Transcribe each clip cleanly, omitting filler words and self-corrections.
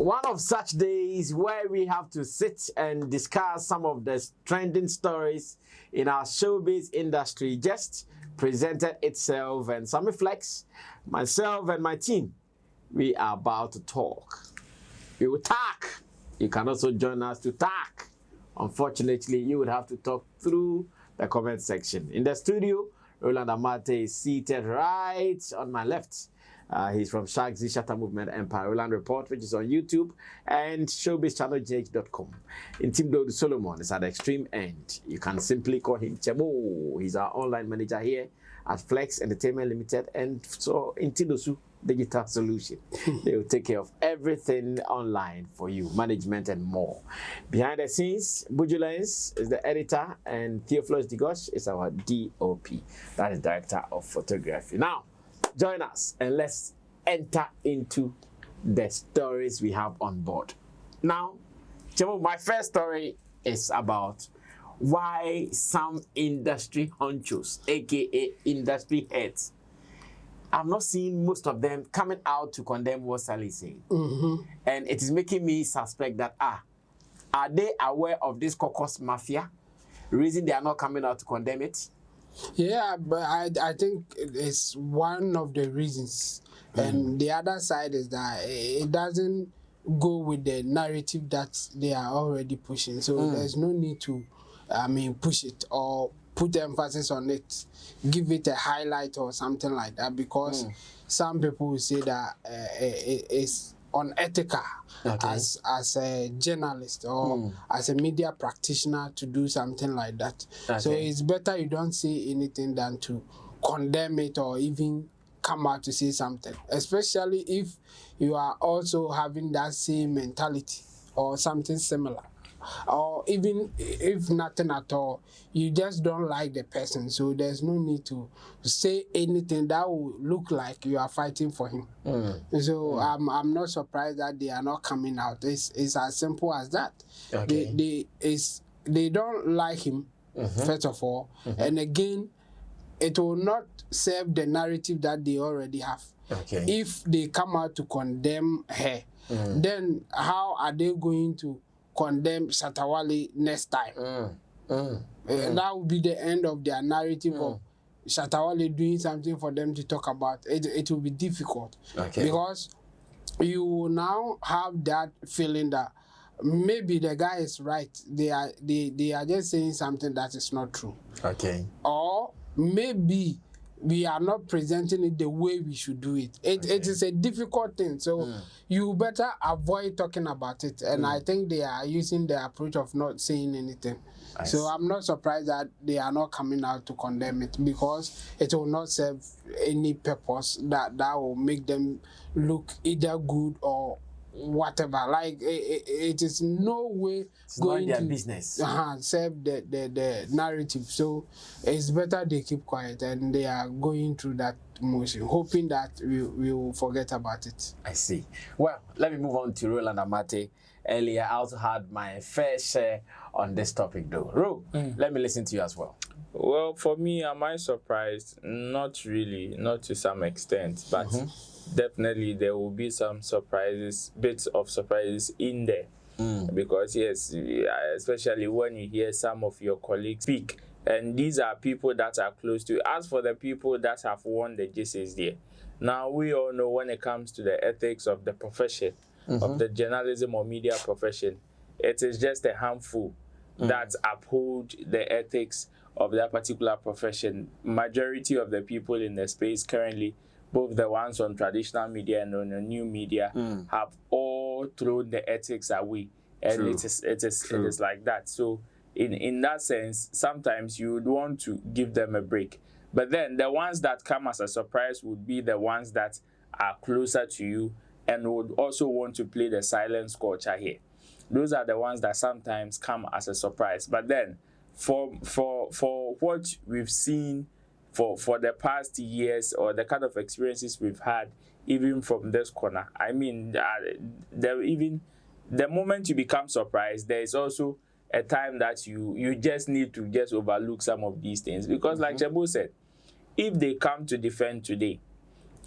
One of such days where we have to sit and discuss some of the trending stories in our showbiz industry just presented itself, and Sammy Flex, myself and my team, we are about to talk. We will talk. You can also join us to talk. Unfortunately, you would have to talk through the comment section. In the studio, Roland Amate is seated right on my left. He's from Shatta Movement Empire Roland Report, which is on YouTube, and showbizchannelgh.com. In Team Dodo Solomon is at the extreme end. You can simply call him Chemo. He's our online manager here at Flex Entertainment Limited, and so in Tidosu Digital Solution. They will take care of everything online for you, management and more. Behind the scenes, Bujulens is the editor, and Theophilus Digosh is our DOP. That is Director of Photography. Now, join us and let's enter into the stories we have on board. Now, Chemo, my first story is about why some industry honchos, aka industry heads, I'm not seeing most of them coming out to condemn what Sally is saying. And it is making me suspect that, are they aware of this caucus mafia? Reason they are not coming out to condemn it? Yeah, but I think it's one of the reasons. And the other side is that it doesn't go with the narrative that they are already pushing. So there's no need to, push it or put emphasis on it, give it a highlight or something like that, because some people will say that it's unethical as a journalist or as a media practitioner to do something like that. So it's better you don't say anything than to condemn it or even come out to say something, especially if you are also having that same mentality or something similar. Or even if nothing at all, you just don't like the person, so there's no need to say anything that will look like you are fighting for him. So I'm not surprised that they are not coming out. It's as simple as that. They don't like him, first of all, and again, it will not serve the narrative that they already have. If they come out to condemn her, then how are they going to condemn Shatta Wale next time? That will be the end of their narrative of Shatta Wale doing something for them to talk about. It will be difficult because you will now have that feeling that maybe the guy is right. They are just saying something that is not true. Or maybe we are not presenting it the way we should do it. It is a difficult thing, so you better avoid talking about it. And I think they are using the approach of not saying anything. So I'm not surprised that they are not coming out to condemn it, because it will not serve any purpose that will make them look either good or whatever. Like it is no way going their to business. Serve the narrative. So it's better they keep quiet, and they are going through that motion, hoping that we will forget about it. I see. Well, let me move on to Roland Amate. Earlier, I also had my fair share on this topic, though. Ro, let me listen to you as well. Well, for me, am I surprised? Not really, not to some extent, but definitely there will be some surprises, bits of surprises in there. Because yes, especially when you hear some of your colleagues speak, and these are people that are close to you. As for the people that have won the GCs there, now we all know when it comes to the ethics of the profession, of the journalism or media profession, it is just a handful that uphold the ethics of that particular profession. Majority of the people in the space currently, both the ones on traditional media and on the new media, have all thrown the ethics away, and it is like that. So in that sense, sometimes you would want to give them a break. But then the ones that come as a surprise would be the ones that are closer to you and would also want to play the silent culture here. Those are the ones that sometimes come as a surprise. But then for what we've seen for the past years, or the kind of experiences we've had, even from this corner, I mean, the moment you become surprised, there is also a time that you just need to just overlook some of these things. Because like Jabo said, if they come to defend today,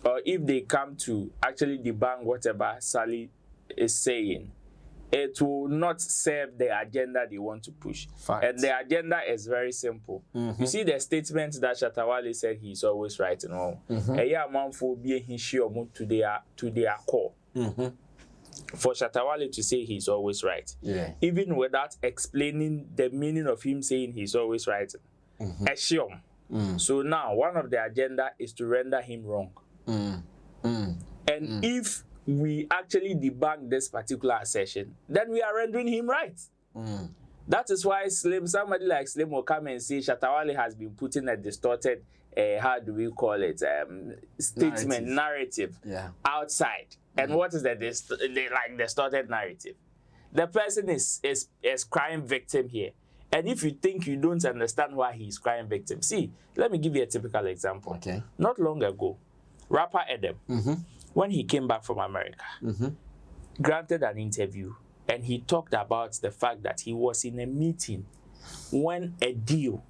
or if they come to actually debunk whatever Sally is saying, it will not serve the agenda they want to push. Fact. And the agenda is very simple. You see the statement that Shatta Wale said he's always right and all. A man for being to their core. For Shatta Wale to say he's always right, even without explaining the meaning of him saying he's always right, assume. So now one of the agenda is to render him wrong. And if we actually debunk this particular assertion, then we are rendering him right. That is why somebody like Slim will come and say Shatta Wale has been putting a distorted, how do we call it, statement, narrative outside. And what is the distorted narrative? The person is crime victim here. And if you think you don't understand why he's crime victim, see, let me give you a typical example. Okay. Not long ago, rapper Adam, when he came back from America, granted an interview, and he talked about the fact that he was in a meeting when a deal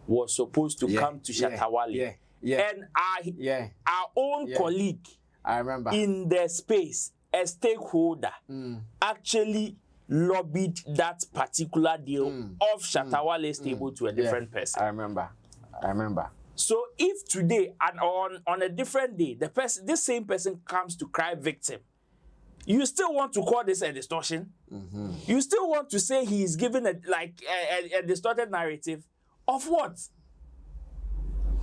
was supposed to come to Shatta Wale. And our own colleague, I remember, in the space, a stakeholder, actually lobbied that particular deal of Shatta Wale's table to a different person. I remember. So if today and on a different day, this same person comes to cry victim, you still want to call this a distortion? You still want to say he is given a distorted narrative of what?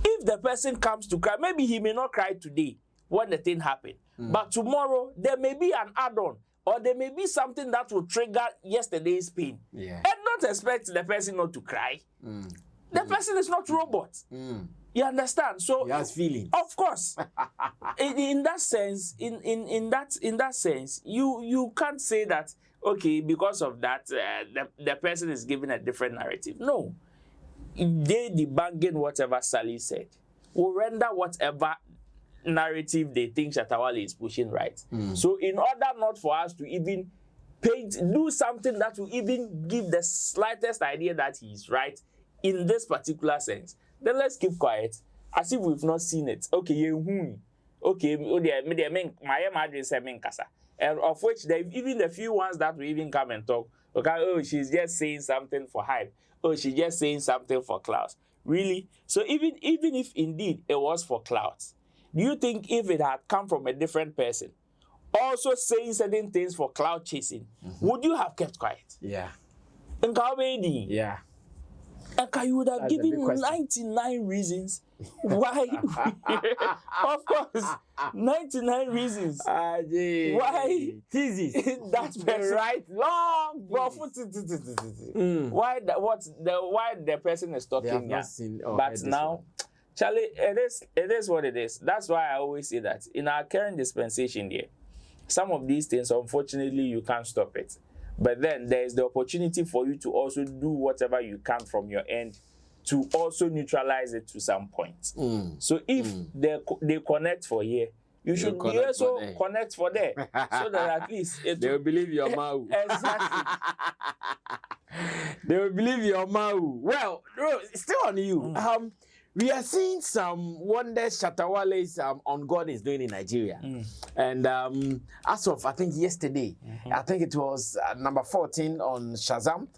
If the person comes to cry, maybe he may not cry today when the thing happened, but tomorrow there may be an add-on, or there may be something that will trigger yesterday's pain. And not expect the person not to cry. The person is not robot. You understand? So he has feelings. Of course. in that sense, in that sense, you can't say that, okay, because of that, the person is given a different narrative. No. They debunking whatever Sally said will render whatever narrative they think Shatta Wale is pushing right. So in order not for us to even do something that will even give the slightest idea that he's right in this particular sense, then let's keep quiet as if we've not seen it. Okay, and of which there even the few ones that will even come and talk, okay, oh, she's just saying something for hype. Oh, she's just saying something for clout. Really? So even if indeed it was for clout, do you think if it had come from a different person, also saying certain things for clout chasing, would you have kept quiet? Yeah. And yeah. And you would have given 99 reasons why. Of course, 99 reasons why that person right long why the person is talking. But now, Charlie, it is what it is. That's why I always say that in our current dispensation here, some of these things, unfortunately, you can't stop it. But then there is the opportunity for you to also do whatever you can from your end to also neutralize it to some point. So if they connect for here, you should also connect for there, so that at least they will believe your mouth. Exactly. They will believe your mouth. Well, still on you. We are seeing some wonders Shatta Wale's On God is doing in Nigeria. And as of, I think, yesterday, I think it was number 14 on Shazam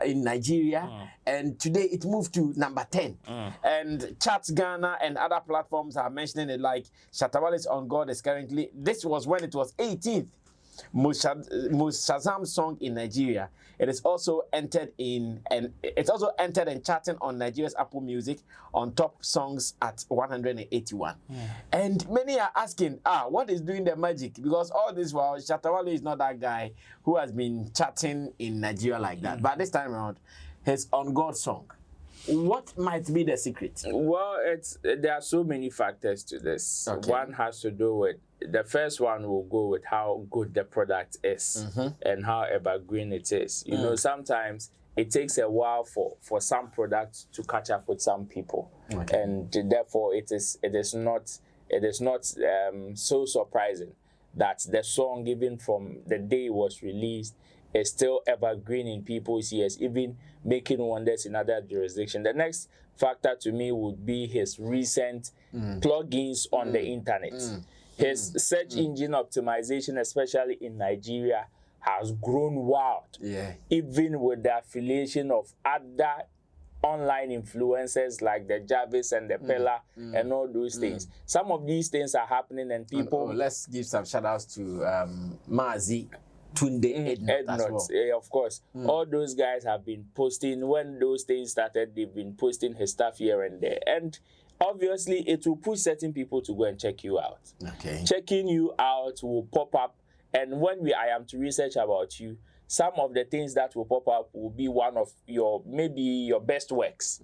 in Nigeria. And today it moved to number 10. And Charts Ghana and other platforms are mentioning it like Shatta Wale's On God is currently, this was when it was 18th. Most Shazam song in Nigeria. It is also entered in and charting on Nigeria's Apple Music on top songs at 181. And many are asking, what is doing the magic? Because all this while Shatta Wale is not that guy who has been charting in Nigeria like that. But this time around, his On God song. What might be the secret? Well, there are so many factors to this. One has to do with, the first one will go with how good the product is and how evergreen it is. You know, sometimes it takes a while for some products to catch up with some people, and therefore it is not so surprising that the song, even from the day it was released, is still evergreen in people's ears, even making wonders in other jurisdictions. The next factor to me would be his recent plugins on the internet. His search engine optimization, especially in Nigeria, has grown wild. Yeah. Even with the affiliation of other online influencers like the Jarvis and the Pella and all those things. Some of these things are happening and people... let's give some shout outs to Mazi, Tunde, Ednot as well. Yeah, of course. All those guys have been posting. When those things started, they've been posting his stuff here and there. And obviously, it will push certain people to go and check you out. Okay. Checking you out will pop up. And when I am to research about you, some of the things that will pop up will be one of maybe your best works.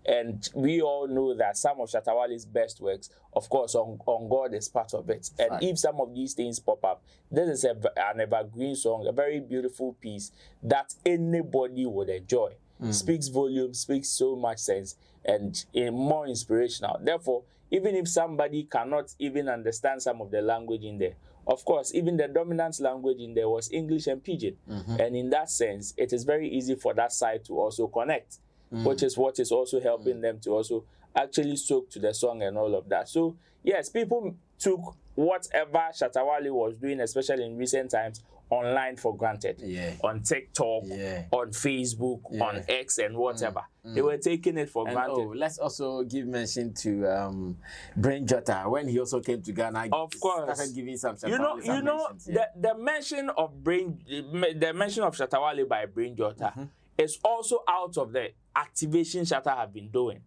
And we all know that some of Shatta Wale's best works, of course, on God is part of it. And if some of these things pop up, this is an evergreen song, a very beautiful piece that anybody would enjoy. Speaks volume, speaks so much sense, and more inspirational. Therefore, even if somebody cannot even understand some of the language in there, of course, even the dominant language in there was English and Pidgin. And in that sense, it is very easy for that side to also connect, which is what is also helping them to also actually soak to the song and all of that. So, yes, people took whatever Shatta Wale was doing, especially in recent times, online for granted. On TikTok, on Facebook, on X and whatever. They were taking it for granted. Let's also give mention to Brain Jotta when he also came to Ghana. Of course, started giving some. The mention of Shatta Wale by Brain Jotta is also out of the activation Shatta have been doing.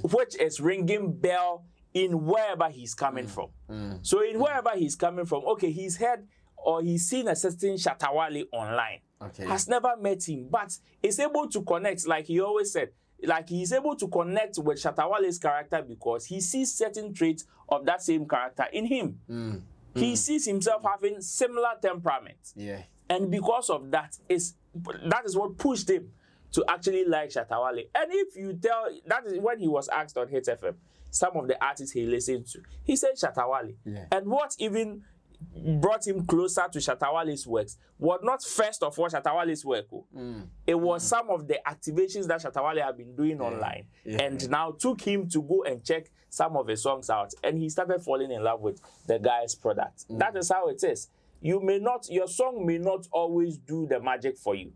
Which is ringing bell in wherever he's coming from. So in wherever he's coming from, okay, he's heard or he's seen a certain Shatta Wale online. Has never met him, but is able to connect, like he always said, like he's able to connect with Shatta Wale's character because he sees certain traits of that same character in him. He sees himself having similar temperament. And because of that is what pushed him to actually like Shatta Wale. And if you tell, that is when he was asked on Hit FM, some of the artists he listened to, he said Shatta Wale. And what even brought him closer to Shatta Wale's works was not first of all Shatta Wale's work. It was some of the activations that Shatta Wale had been doing online, and now took him to go and check some of his songs out, and he started falling in love with the guy's product. That is how it is. Your song may not always do the magic for you.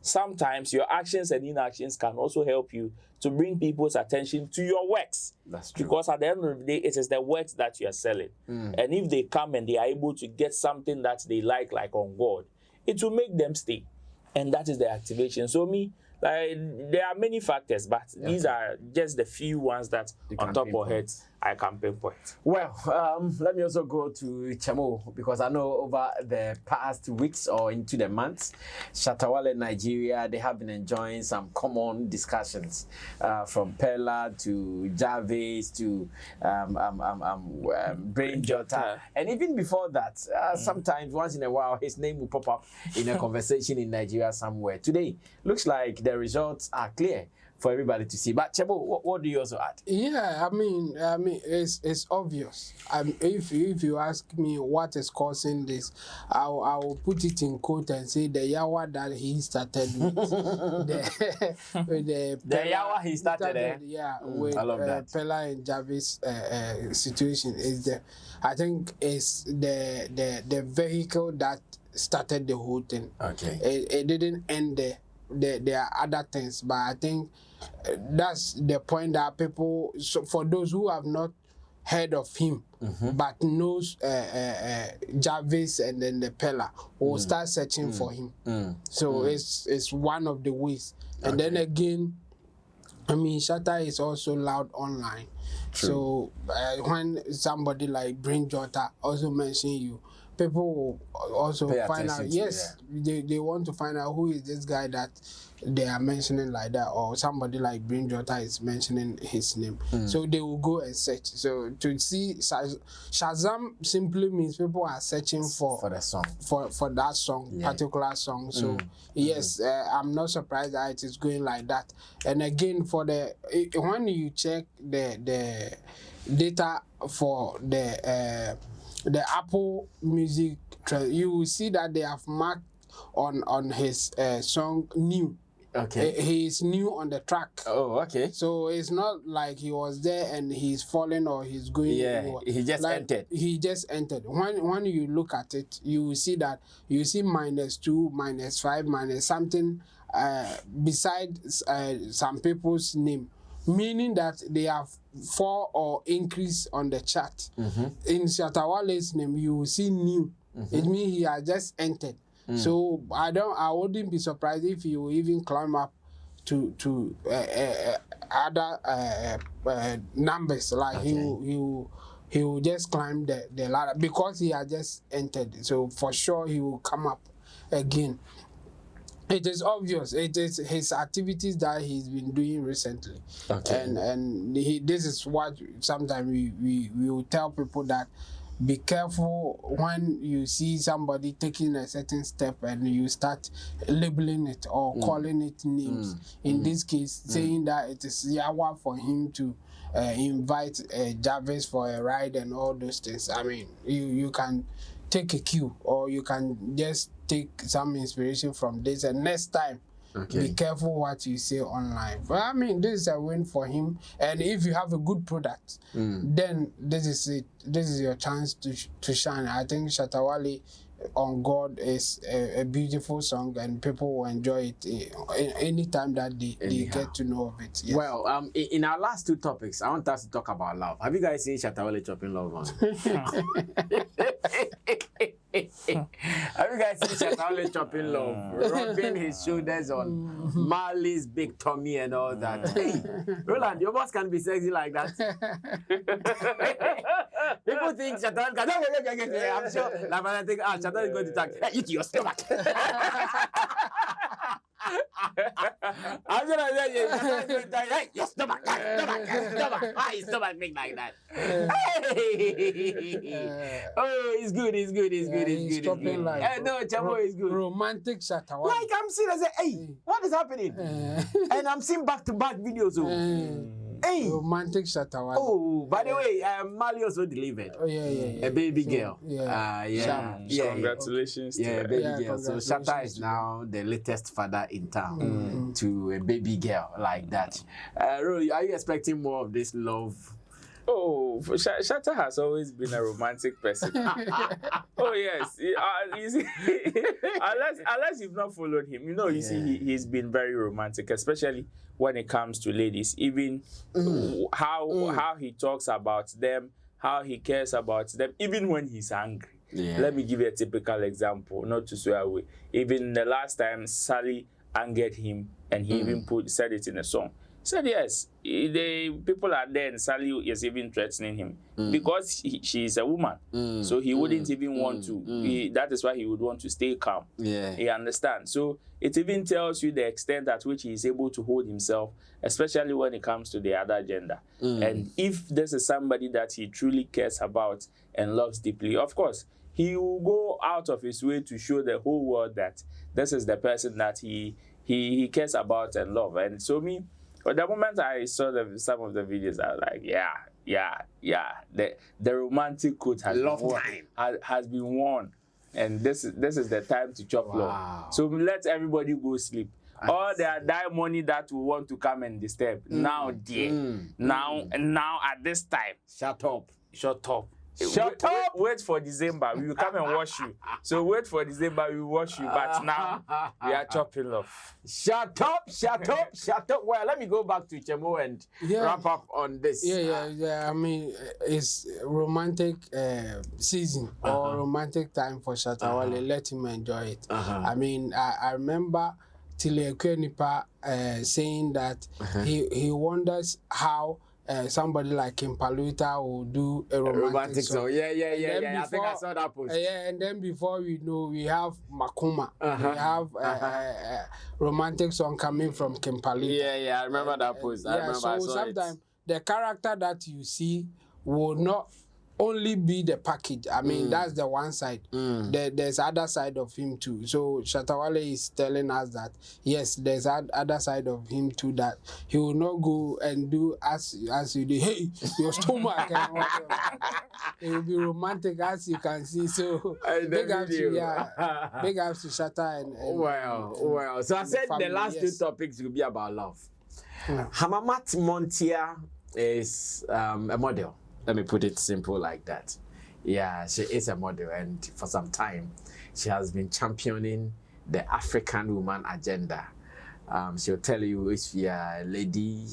Sometimes your actions and inactions can also help you to bring people's attention to your works. That's true. Because at the end of the day, it is the works that you are selling. And if they come and they are able to get something that they like On God, it will make them stay. And that is the activation. So there are many factors, but these are just the few ones that on top of head I can pinpoint. Well, let me also go to Chamo, because I know over the past weeks or into the months, Shatta Wale Nigeria, they have been enjoying some common discussions from Pella to Jarvis to Brain Jotta. And even before that, sometimes once in a while, his name will pop up in a conversation in Nigeria somewhere. Today, looks like the results are clear for everybody to see. But Chebo, what do you also add? Yeah, I mean, it's obvious. If you ask me what is causing this, I will put it in quote and say the yawa that he started with. the yawa he started with Pella and Jarvis situation is I think it's the vehicle that started the whole thing. It didn't end there. There are other things, but I think that's the point that people, so for those who have not heard of him but knows Jarvis and then the Pella, will start searching for him. So it's one of the ways. And then again, I mean, Shatta is also loud online. So when somebody like Brain Jotta also mention you, people will also find out, they want to find out who is this guy that they are mentioning like that, or somebody like Brain Jotta is mentioning his name. So they will go and search. So to see Shazam simply means people are searching for the song, for that song, particular song. So yes, I'm not surprised that it is going like that. And again, for when you check the data for the Apple Music, you will see that they have marked on his song New. Okay. He is new on the track. Oh, okay. So it's not like he was there and he's falling or he's going. Yeah, he just entered. He just entered. When you look at it, you will see that you see -2, -5, minus something beside some people's name, meaning that they have fall or increase on the chart. In Shatta Wale's name, you will see new. It means he has just entered. So I wouldn't be surprised if he will even climb up to other numbers. Like he will just climb the ladder because he has just entered. So for sure he will come up again. It is obvious. It is his activities that he's been doing recently. Okay. And this is what sometimes we will tell people that be careful when you see somebody taking a certain step and you start labeling it or calling it names. In this case, saying that it is yawa for him to invite Jarvis for a ride and all those things. I mean, you can take a cue or you can just take some inspiration from this, and next time be careful what you say online. But I mean, this is a win for him, and if you have a good product, then this is it. This is your chance to shine. I think Shatta Wale on God is a beautiful song, and people will enjoy it anytime that they get to know of it. Yes. Well, in our last two topics, I want us to talk about love. Have you guys seen Shatta Wale chopping love on? Have you guys seen Shatta Wale chopping love, rubbing his shoulders on Marley's big tummy and all that? Hey, Roland, your boss can be sexy like that. People think Shatta Wale can. I'm sure. Like when I think, Shatta Wale is going to talk. Hey, eat your stomach. I'm gonna say hey, your stomach, stomach. Why is stomach big like that? Hey. Oh, it's good. No, Chamo is good. Romantic Shatta Wale. Like I'm seeing, I say, hey, what is happening? And I'm seeing back-to-back videos. Hey, romantic Shatta Wale. Oh, by the way, Marley also delivered. Oh yeah. A baby girl. Congratulations. Yeah, baby girl. So Shatta is now the latest father in town to a baby girl like that. Rory, are you expecting more of this love? Oh, Shatta has always been a romantic person. Oh yes, you see, unless you've not followed him, you see he's been very romantic, especially when it comes to ladies. Even how he talks about them, how he cares about them, even when he's angry. Yeah. Let me give you a typical example, not to swear away. Even the last time Sally angered him, and he even said it in a song. Said yes, the people are there, and Sally is even threatening him because she is a woman, so he wouldn't even want to. That is why he would want to stay calm. Yeah, he understands. So it even tells you the extent at which he is able to hold himself, especially when it comes to the other gender. And if this is somebody that he truly cares about and loves deeply, of course, he will go out of his way to show the whole world that this is the person that he cares about and love. And so but the moment I saw some of the videos, I was like, yeah. The romantic coat has been worn, and this is the time to chop love. So let everybody go sleep. All their die money that will want to come and disturb now, dear. Now at this time, shut up. Wait for December. We will come and wash you. So wait for December. We will wash you. But now we are chopping love. Shut up. Well, let me go back to Chemo and wrap up on this. Yeah. I mean, it's romantic season or romantic time for Shatta Wale. Let him enjoy it. I mean, I remember Tile Kwenipa saying that he wonders how somebody like Kim Paluita will do a romantic song. Yeah. I think I saw that post. And then before we know, we have Makuma. We have a romantic song coming from Kim Paluita. Yeah, I remember that post. I saw sometimes the character that you see will not only be the package. I mean, that's the one side. There's other side of him too. So Shatta Wale is telling us that yes, there's other side of him too, that he will not go and do as you do. Hey, your stomach. And whatever. It will be romantic, as you can see. So big ups to Shatta and well. So I said the last two topics will be about love. Hamamat Montia is a model. Let me put it simple like that. Yeah, she is a model, and for some time, she has been championing the African woman agenda. She'll tell you if you're a lady,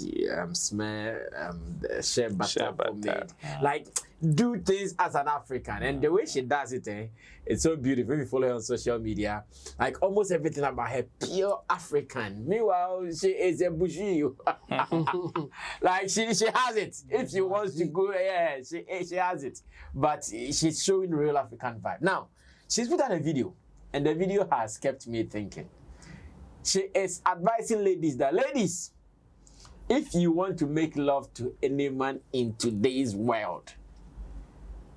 share butter pomade. Like, do things as an African. And the way she does it, it's so beautiful. If you follow her on social media, like almost everything about her, pure African. Meanwhile, she is a bougie. Like, she has it. If she wants to go, yeah, she has it. But she's showing real African vibe. Now, she's put out a video, and the video has kept me thinking. She is advising ladies that, ladies, if you want to make love to any man in today's world,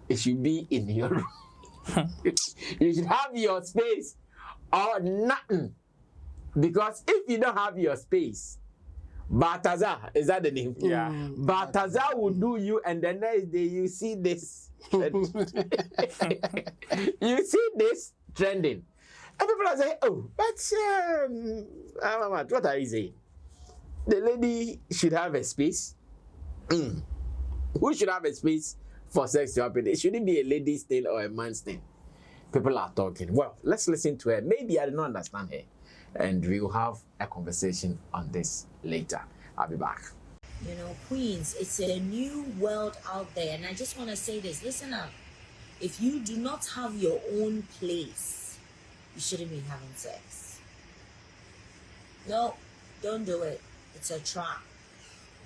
it should be in your room. You should have your space or nothing. Because if you don't have your space, Balthazar, is that the name? Yeah. Balthazar will do you, and the next day you see this. You see this trending. And people are saying, oh, but what are you saying? The lady should have a space. Who should have a space for sex to happen? It shouldn't be a lady's thing or a man's thing. People are talking. Well, let's listen to her. Maybe I don't understand her. And we'll have a conversation on this later. I'll be back. You know, Queens, it's a new world out there. And I just want to say this. Listen up. If you do not have your own place, you shouldn't be having sex. No, don't do it. It's a trap.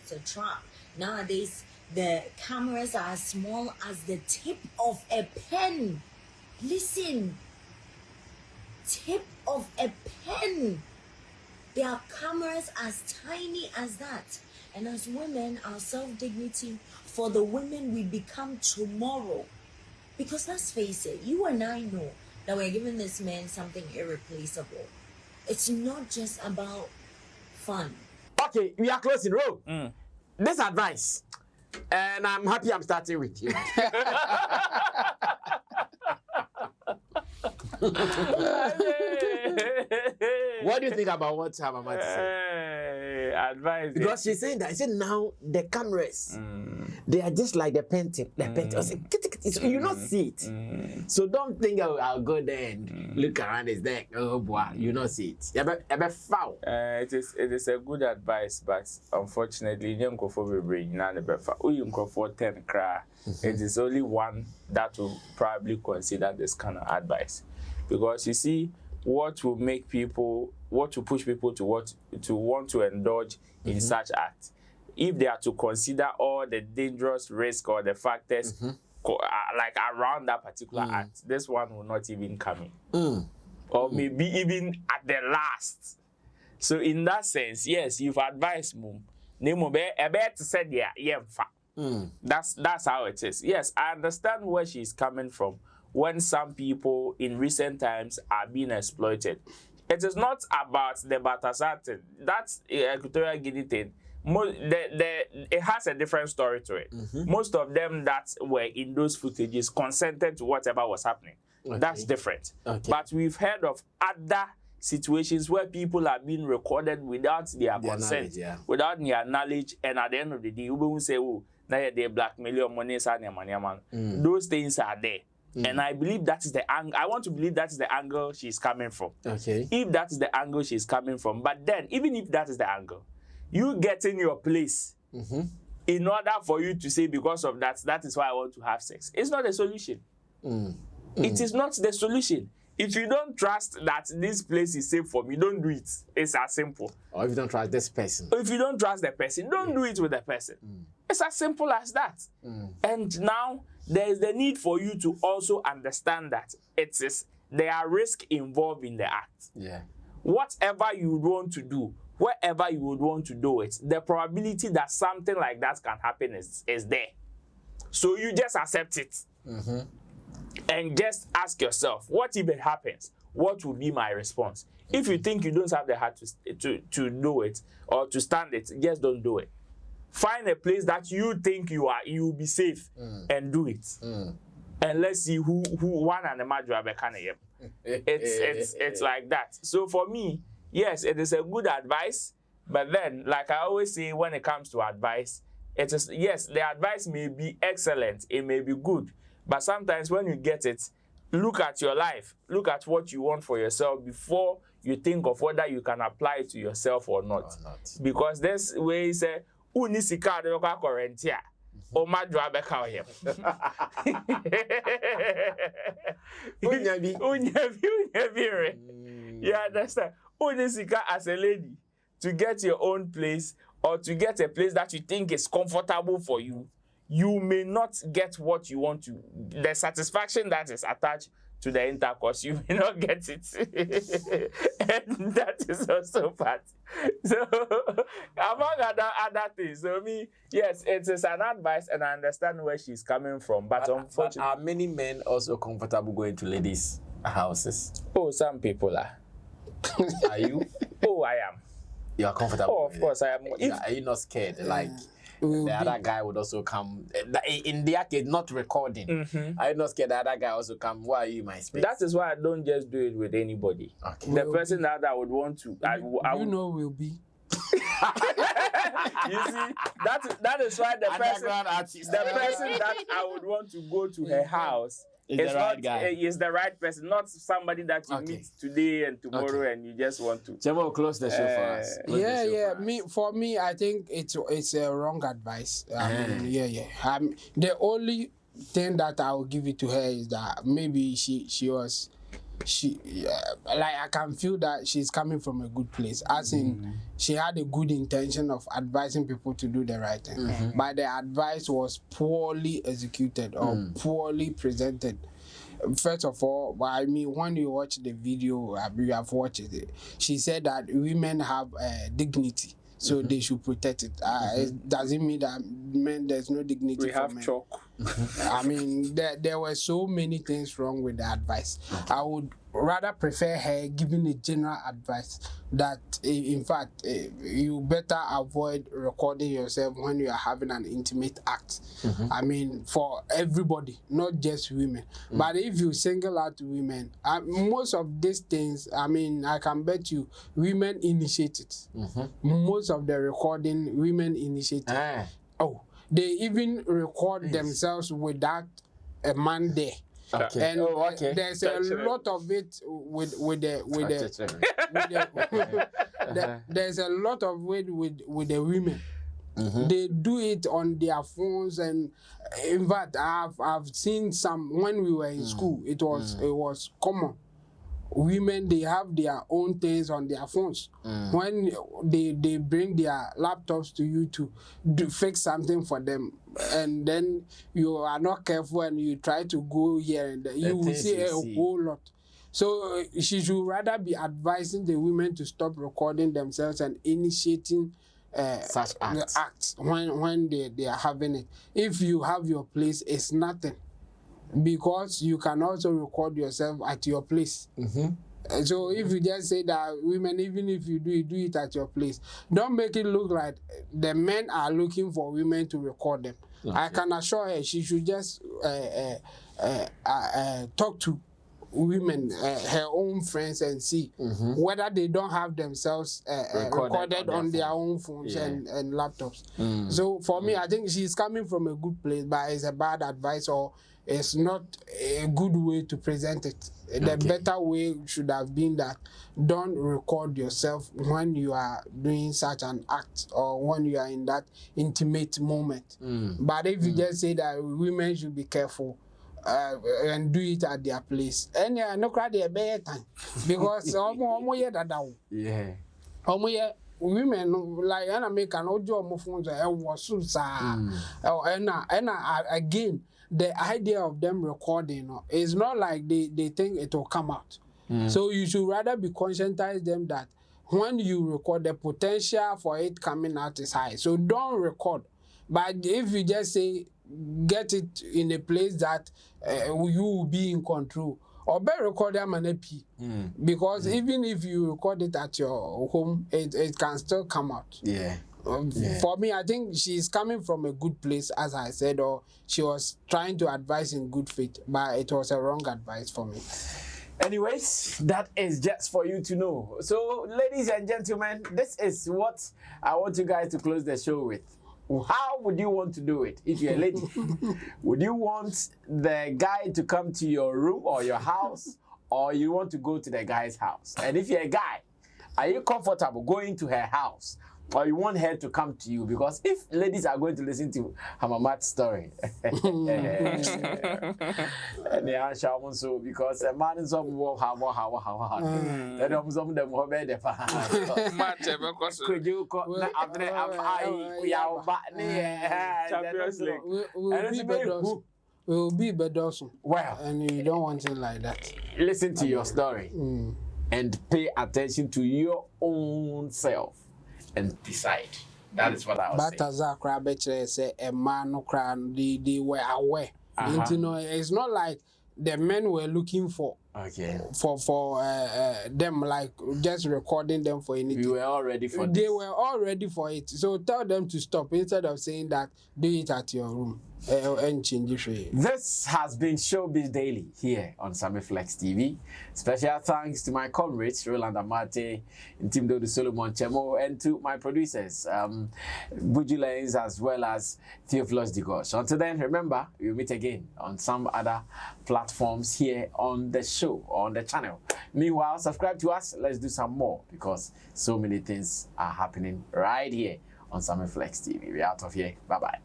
It's a trap. Nowadays, the cameras are as small as the tip of a pen. Listen. Tip of a pen. There are cameras as tiny as that. And as women, our self-dignity, for the women we become tomorrow. Because let's face it, you and I know that we're giving this man something irreplaceable. It's not just about fun. Okay, we are closing. Row. This advice, and I'm happy I'm starting with you. What do you think about what Hamamat said? Advice. Because she's saying that. I said now the cameras, they are just like the pen tip. The pen tip. I said, you not see it. So don't think I'll go there and look around his neck. Oh boy, you not see it. You're foul. It is a good advice, but unfortunately, young for brain none of for 10 cry. It is only one that will probably consider this kind of advice. Because you see, what will push people to want to indulge in such act, if they are to consider all the dangerous risk or the factors like around that particular act, this one will not even come in, or maybe even at the last. So in that sense, yes, you've advised mum. That's how it is. Yes, I understand where she's coming from. When some people in recent times are being exploited, it is not about the Balthazar thing. That's Equatorial Guinea thing. It has a different story to it. Most of them that were in those footages consented to whatever was happening. Okay. That's different. Okay. But we've heard of other situations where people are being recorded without their consent, without their knowledge, and at the end of the day, you will say, oh, now they blackmail your money, those things are there. And I believe that is the angle. I want to believe that is the angle she's coming from. Okay. If that is the angle she's coming from, but then even if that is the angle, you get in your place in order for you to say because of that is why I want to have sex. It's not a solution. It is not the solution. If you don't trust that this place is safe for me, don't do it. It's as simple. Or if you don't trust this person. If you don't trust the person, don't do it with the person. It's as simple as that. And now there is the need for you to also understand that there are risks involved in the act. Yeah. Whatever you would want to do, wherever you would want to do it, the probability that something like that can happen is there. So you just accept it. And just ask yourself, what if it happens? What will be my response? If you think you don't have the heart to do it or to stand it, just don't do it. Find a place that you think you will be safe and do it. And let's see who one and the major can. It's like that. So for me, yes, it is a good advice. But then, like I always say, when it comes to advice, it is, yes, the advice may be excellent, it may be good, but sometimes when you get it, look at your life, look at what you want for yourself before you think of whether you can apply it to yourself or not. Because this way is a unisika de yoka korentia. O ma dwa beka him. Unyabi. You understand? Unisika as a lady to get your own place or to get a place that you think is comfortable for you, you may not get what you want to. The satisfaction that is attached to the intercourse, you may not get it. And that is also part. So, among other things, so me, yes, it is an advice and I understand where she's coming from. But unfortunately, are many men also comfortable going to ladies' houses? Oh, some people are. Are you? Oh, I am. You are comfortable? Oh, of course I am. Are you not scared? Like, the other guy would also come. In their case, not recording. Are you not scared the other guy also come? Why are you in my space? That is why I don't just do it with anybody. Okay. The person that I would want to. Will be. You see, that is why the person that I would want to go to her house is the right guy. Is the right person, not somebody that you meet today and tomorrow and you just want to. Jemo, close the show for us. For me, I think it's a wrong advice. The only thing that I will give it to her is that maybe I can feel that she's coming from a good place, as in she had a good intention of advising people to do the right thing, but the advice was poorly executed or poorly presented. First of all, I mean, when you watch the video, you have watched it, she said that women have dignity, so they should protect it. It doesn't mean that men, there's no dignity. We have men. chalk. I mean, there were so many things wrong with the advice. I would rather prefer her giving a general advice that, in fact, you better avoid recording yourself when you are having an intimate act. I mean, for everybody, not just women. But if you single out women, most of these things, I mean, I can bet you women initiate it. Most of the recording, women initiate it. Oh, they even record themselves without a man there. Okay. And there's a lot of it with there's a lot of it with the women. They do it on their phones, and in fact, I've seen some when we were in school. It was common. Women, they have their own things on their phones. When they bring their laptops to you to fix something for them, and then you are not careful and you try to go here and there, you will see a whole lot. So she should rather be advising the women to stop recording themselves and initiating such acts when they are having it. If you have your place, it's nothing, because you can also record yourself at your place. So if you just say that women, even if you do it at your place, don't make it look like the men are looking for women to record them. I can assure her she should just talk to women, her own friends, and see whether they don't have themselves recorded on their own phones and laptops. So for me, I think she's coming from a good place, but it's a bad advice, or it's not a good way to present it. The better way should have been that don't record yourself when you are doing such an act or when you are in that intimate moment. But if you just say that women should be careful and do it at their place, and no crowd their bad time, because women like American or job phones was and again, the idea of them recording is not like they think it will come out. So you should rather be conscientize them that when you record, the potential for it coming out is high. So don't record. But if you just say get it in a place that you will be in control. Or better record them an EP. Because even if you record it at your home, it can still come out. Yeah. For me, I think she's coming from a good place, as I said, or she was trying to advise in good faith, but it was a wrong advice for me. Anyways, that is just for you to know. So, ladies and gentlemen, this is what I want you guys to close the show with. How would you want to do it if you're a lady? Would you want the guy to come to your room or your house, or you want to go to the guy's house? And if you're a guy, are you comfortable going to her house, or you want her to come to you? Because if ladies are going to listen to Hamamat's story, and the answer also, because a man is of war, how, that almost of them were better. Could you call We'll be better. Well, and you don't want it like that. Listen to your story and pay attention to your own self and decide. That is what I was saying. But as a crab say a man no crown, they were aware. And you know, it's not like the men were looking for them, like just recording them for anything. You were all ready for They were all ready for it. So tell them to stop instead of saying that do it at your room. And change it. This has been Showbiz Daily here on Sammy Flex TV. Special thanks to my comrades Roland Amate, Intimdo Solomon Chemo, and to my producers Buju Lanes as well as Theophilus Digosh. Until then, remember, we'll meet again on some other platforms here on the show, on the channel. Meanwhile, subscribe to us. Let's do some more because so many things are happening right here on Sammy Flex TV. We're out of here. Bye-bye.